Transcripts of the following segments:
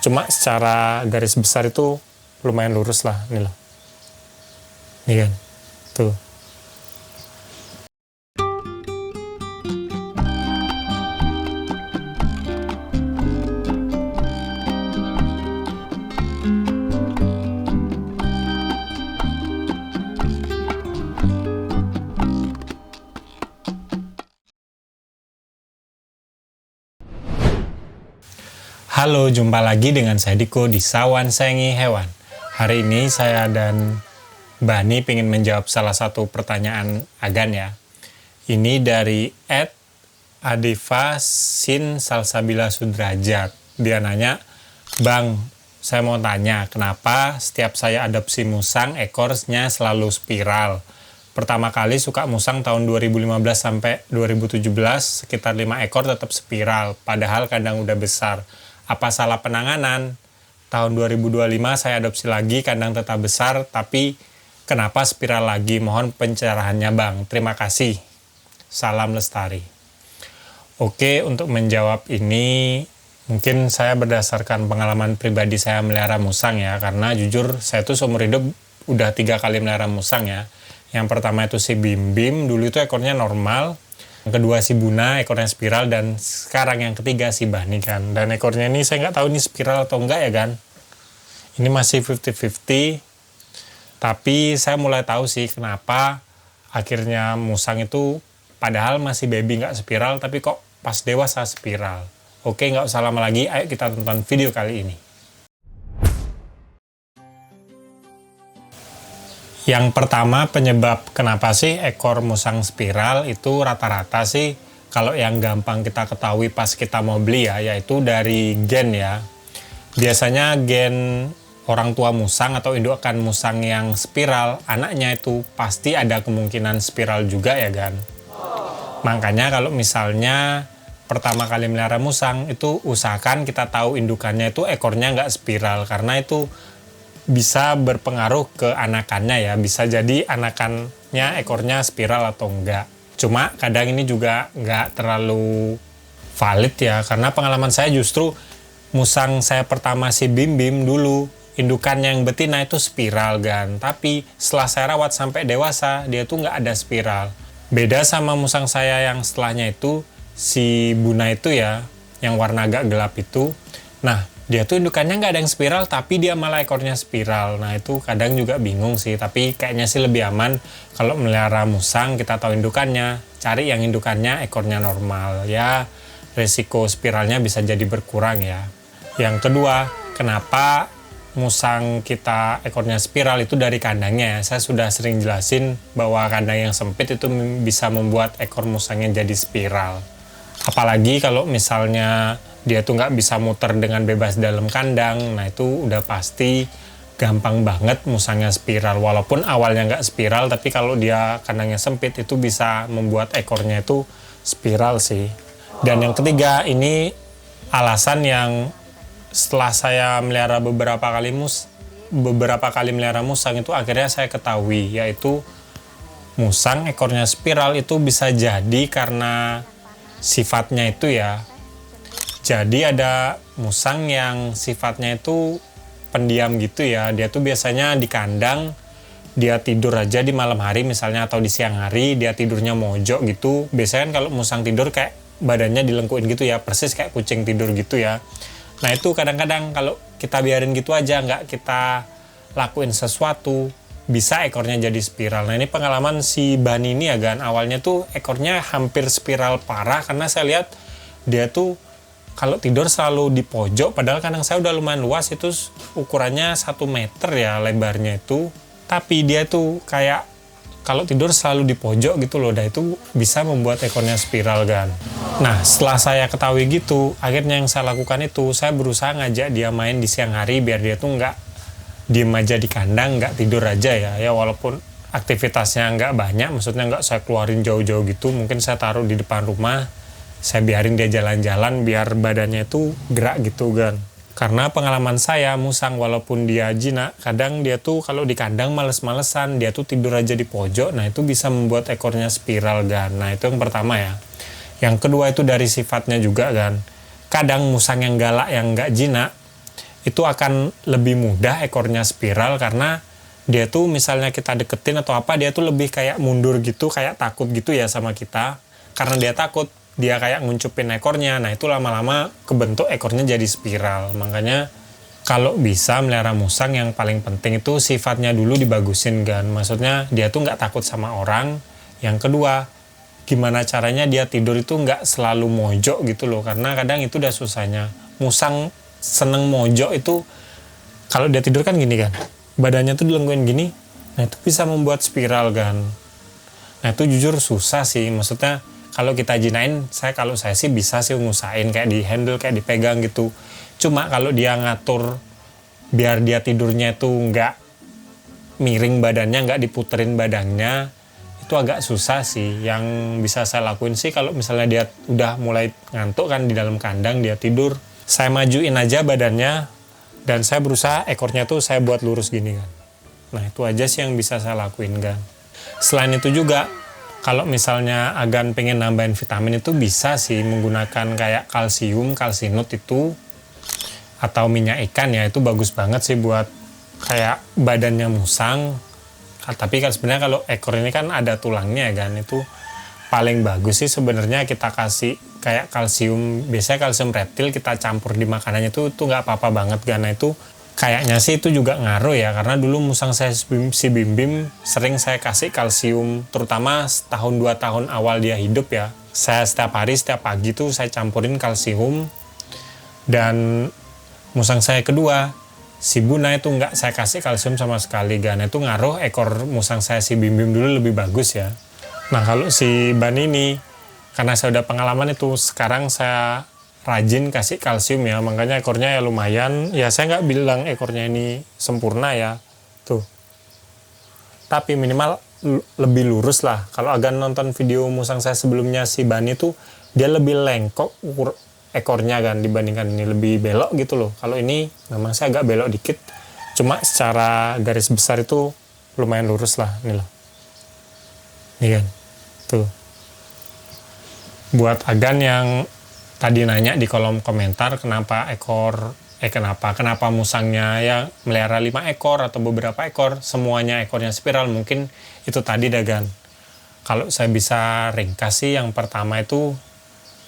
Cuma secara garis besar itu lumayan lurus lah, nih loh. Nih kan, tuh. Halo, jumpa lagi dengan saya Diko di Sawan Sayangi Hewan. Hari ini saya dan Bani ingin menjawab salah satu pertanyaan Agan ya. Ini dari @Adiva Sin Salsabila Sudrajat. Dia nanya, Bang, saya mau tanya, kenapa setiap saya adopsi musang ekornya selalu spiral? Pertama kali suka musang tahun 2015 sampai 2017, sekitar 5 ekor tetap spiral, padahal kandang udah besar. Apa salah penanganan? Tahun 2025 saya adopsi lagi, kandang tetap besar, tapi kenapa spiral lagi? Mohon pencerahannya Bang. Terima kasih. Salam Lestari. Oke, untuk menjawab ini, mungkin saya berdasarkan pengalaman pribadi saya melihara musang ya, karena jujur saya tuh seumur hidup udah 3 kali melihara musang ya. Yang pertama itu si Bim Bim, dulu itu ekornya normal. Yang kedua si Buna, ekornya spiral, dan sekarang yang ketiga si Bani kan. Dan ekornya ini saya nggak tahu ini spiral atau enggak ya kan. Ini masih 50-50. Tapi saya mulai tahu sih kenapa akhirnya musang itu padahal masih baby nggak spiral, tapi kok pas dewasa spiral. Oke, nggak usah lama lagi, ayo kita tonton video kali ini. Yang pertama, penyebab kenapa sih ekor musang spiral itu rata-rata sih kalau yang gampang kita ketahui pas kita mau beli ya, yaitu dari gen ya. Biasanya gen orang tua musang atau indukan musang yang spiral, anaknya itu pasti ada kemungkinan spiral juga ya kan. Makanya kalau misalnya pertama kali melihara musang itu usahakan kita tahu indukannya itu ekornya nggak spiral, karena itu bisa berpengaruh ke anakannya ya, bisa jadi anakannya ekornya spiral atau enggak. Cuma kadang ini juga nggak terlalu valid ya, karena pengalaman saya justru musang saya pertama si Bim Bim dulu indukannya yang betina itu spiral kan, tapi setelah saya rawat sampai dewasa dia tuh nggak ada spiral. Beda sama musang saya yang setelahnya itu si Buna itu ya, yang warna agak gelap itu. Nah, dia tuh indukannya nggak ada yang spiral, tapi dia malah ekornya spiral. Nah, itu kadang juga bingung sih, tapi kayaknya sih lebih aman kalau melihara musang, kita tahu indukannya, cari yang indukannya ekornya normal. Ya, resiko spiralnya bisa jadi berkurang ya. Yang kedua, kenapa musang kita ekornya spiral itu dari kandangnya ya. Saya sudah sering jelasin bahwa kandang yang sempit itu bisa membuat ekor musangnya jadi spiral. Apalagi kalau misalnya dia tuh nggak bisa muter dengan bebas dalam kandang, nah itu udah pasti gampang banget musangnya spiral. Walaupun awalnya nggak spiral, tapi kalau dia kandangnya sempit itu bisa membuat ekornya itu spiral sih. Dan yang ketiga, ini alasan yang setelah saya melihara beberapa kali melihara musang itu akhirnya saya ketahui, yaitu musang ekornya spiral itu bisa jadi karena sifatnya itu ya. Jadi ada musang yang sifatnya itu pendiam gitu ya. Dia tuh biasanya di kandang, dia tidur aja di malam hari misalnya, atau di siang hari dia tidurnya mojok gitu. Biasanya kan kalau musang tidur kayak badannya dilengkuin gitu ya, persis kayak kucing tidur gitu ya. Nah itu kadang-kadang kalau kita biarin gitu aja, nggak kita lakuin sesuatu, bisa ekornya jadi spiral. Nah ini pengalaman si Bani ini ya kan, awalnya tuh ekornya hampir spiral parah, karena saya lihat dia tuh kalau tidur selalu di pojok, padahal kandang saya udah lumayan luas, itu ukurannya 1 meter ya lebarnya itu. Tapi dia tuh kayak kalau tidur selalu di pojok gitu loh, itu bisa membuat ekornya spiral kan. Nah setelah saya ketahui gitu, akhirnya yang saya lakukan itu, saya berusaha ngajak dia main di siang hari biar dia tuh nggak diem aja di kandang, nggak tidur aja ya. Ya walaupun aktivitasnya nggak banyak, maksudnya nggak saya keluarin jauh-jauh gitu, mungkin saya taruh di depan rumah, saya biarin dia jalan-jalan biar badannya itu gerak gitu kan. Karena pengalaman saya, musang walaupun dia jinak, kadang dia tuh kalau di kandang males-malesan, dia tuh tidur aja di pojok, nah itu bisa membuat ekornya spiral kan. Nah itu yang pertama ya. Yang kedua itu dari sifatnya juga kan. Kadang musang yang galak yang nggak jinak, itu akan lebih mudah ekornya spiral, karena dia tuh misalnya kita deketin atau apa, dia tuh lebih kayak mundur gitu, kayak takut gitu ya sama kita. Karena dia takut, dia kayak nguncupin ekornya. Nah itu lama-lama kebentuk ekornya jadi spiral. Makanya kalau bisa melihara musang, yang paling penting itu sifatnya dulu dibagusin kan. Maksudnya dia tuh nggak takut sama orang. Yang kedua, gimana caranya dia tidur itu nggak selalu mojok gitu loh. Karena kadang itu udah susahnya. Musang seneng mojok itu, kalau dia tidur kan gini kan, badannya tuh dilengkuin gini. Nah itu bisa membuat spiral kan. Nah itu jujur susah sih. Maksudnya kalau kita jinain, kalau saya sih bisa sih ngusahain kayak di handle, kayak dipegang gitu. Cuma kalau dia ngatur biar dia tidurnya itu nggak miring badannya, nggak diputerin badannya, itu agak susah sih. Yang bisa saya lakuin sih, kalau misalnya dia udah mulai ngantuk kan di dalam kandang, dia tidur, saya majuin aja badannya dan saya berusaha ekornya tuh saya buat lurus gini kan. Nah itu aja sih yang bisa saya lakuin kan. Selain itu juga, kalau misalnya Agan pengen nambahin vitamin itu bisa sih menggunakan kayak kalsium, kalsinut itu, atau minyak ikan ya, itu bagus banget sih buat kayak badannya musang. Tapi kan sebenarnya kalau ekor ini kan ada tulangnya kan, itu paling bagus sih sebenarnya kita kasih kayak kalsium, biasanya kalsium reptil kita campur di makanannya tuh nggak apa-apa banget. Karena itu kayaknya sih itu juga ngaruh ya, karena dulu musang saya si Bim Bim sering saya kasih kalsium, terutama setahun 2 tahun awal dia hidup ya. Saya setiap hari, setiap pagi tuh saya campurin kalsium. Dan musang saya kedua, si Buna, itu nggak saya kasih kalsium sama sekali. Karena itu ngaruh ekor musang saya si Bim Bim dulu lebih bagus ya. Nah kalau si Ban ini, karena saya udah pengalaman itu, sekarang saya rajin kasih kalsium ya, makanya ekornya ya lumayan. Ya saya nggak bilang ekornya ini sempurna ya, tuh. Tapi minimal lebih lurus lah. Kalau Agan nonton video musang saya sebelumnya si Ban itu, dia lebih lengkok ekornya kan dibandingkan ini, lebih belok gitu loh. Kalau ini memang saya agak belok dikit, cuma secara garis besar itu lumayan lurus lah. Ini loh, ini kan, tuh. Buat Agan yang tadi nanya di kolom komentar kenapa musangnya yang melihara 5 ekor atau beberapa ekor semuanya ekornya spiral, mungkin itu tadi Dagan. Kalau saya bisa ringkas sih, yang pertama itu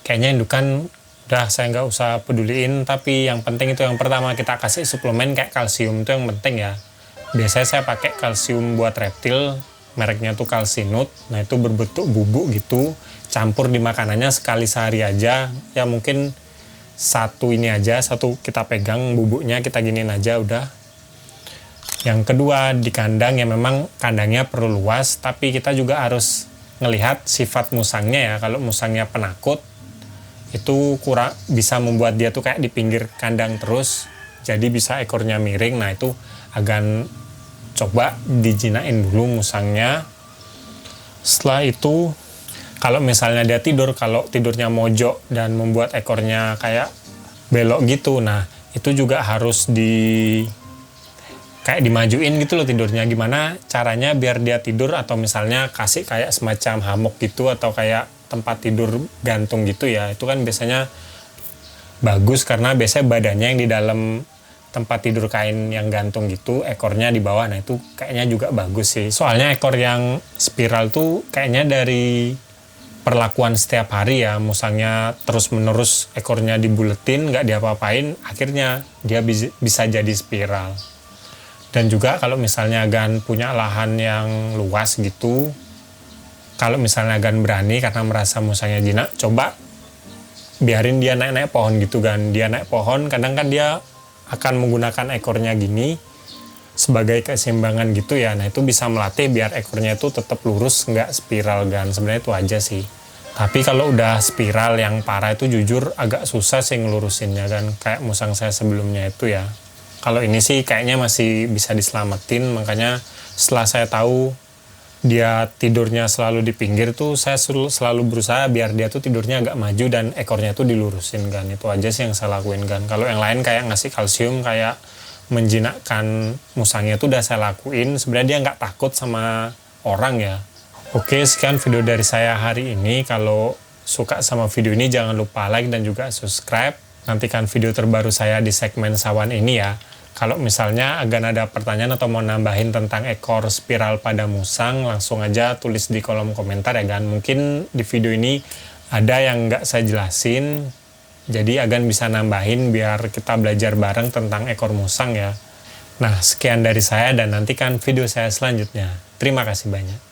kayaknya indukan udah saya nggak usah peduliin, tapi yang penting itu yang pertama kita kasih suplemen kayak kalsium, itu yang penting ya. Biasanya saya pakai kalsium buat reptil, mereknya tuh kalsinut. Nah itu berbentuk bubuk gitu, campur di makanannya sekali sehari aja ya, mungkin satu kita pegang bubuknya, kita giniin aja udah. Yang kedua, di kandang ya memang kandangnya perlu luas, tapi kita juga harus ngelihat sifat musangnya ya. Kalau musangnya penakut, itu kurang bisa membuat dia tuh kayak di pinggir kandang terus, jadi bisa ekornya miring. Nah itu Agan coba dijinain dulu musangnya. Setelah itu, kalau misalnya dia tidur, kalau tidurnya mojok dan membuat ekornya kayak belok gitu, nah itu juga harus kayak dimajuin gitu loh tidurnya. Gimana caranya biar dia tidur, atau misalnya kasih kayak semacam hammock gitu, atau kayak tempat tidur gantung gitu ya, itu kan biasanya bagus karena biasanya badannya yang di dalam tempat tidur kain yang gantung gitu, ekornya di bawah. Nah itu kayaknya juga bagus sih, soalnya ekor yang spiral tuh kayaknya dari perlakuan setiap hari ya, musangnya terus menerus ekornya dibuletin, nggak diapa-apain, akhirnya dia bisa jadi spiral. Dan juga kalau misalnya Agan punya lahan yang luas gitu, kalau misalnya Agan berani karena merasa musangnya jinak, coba biarin dia naik-naik pohon gitu kan. Dia naik pohon, kadang kan dia akan menggunakan ekornya gini sebagai keseimbangan gitu ya. Nah itu bisa melatih biar ekornya itu tetap lurus, nggak spiral kan. Sebenarnya itu aja sih. Tapi kalau udah spiral yang parah itu jujur agak susah sih ngelurusinnya kan. Kayak musang saya sebelumnya itu ya. Kalau ini sih kayaknya masih bisa diselamatin, makanya setelah saya tahu dia tidurnya selalu di pinggir tuh, saya selalu berusaha biar dia tuh tidurnya agak maju dan ekornya tuh dilurusin kan. Itu aja sih yang saya lakuin kan. Kalau yang lain kayak ngasih kalsium, kayak menjinakkan musangnya tuh udah saya lakuin. Sebenarnya dia nggak takut sama orang ya. Oke, sekian video dari saya hari ini. Kalau suka sama video ini jangan lupa like dan juga subscribe. nantikan video terbaru saya di segmen sawan ini ya. Kalau misalnya agak ada pertanyaan atau mau nambahin tentang ekor spiral pada musang, langsung aja tulis di kolom komentar ya Gan. Mungkin di video ini ada yang nggak saya jelasin, jadi Agan bisa nambahin biar kita belajar bareng tentang ekor musang ya. Nah, sekian dari saya dan nantikan video saya selanjutnya. Terima kasih banyak.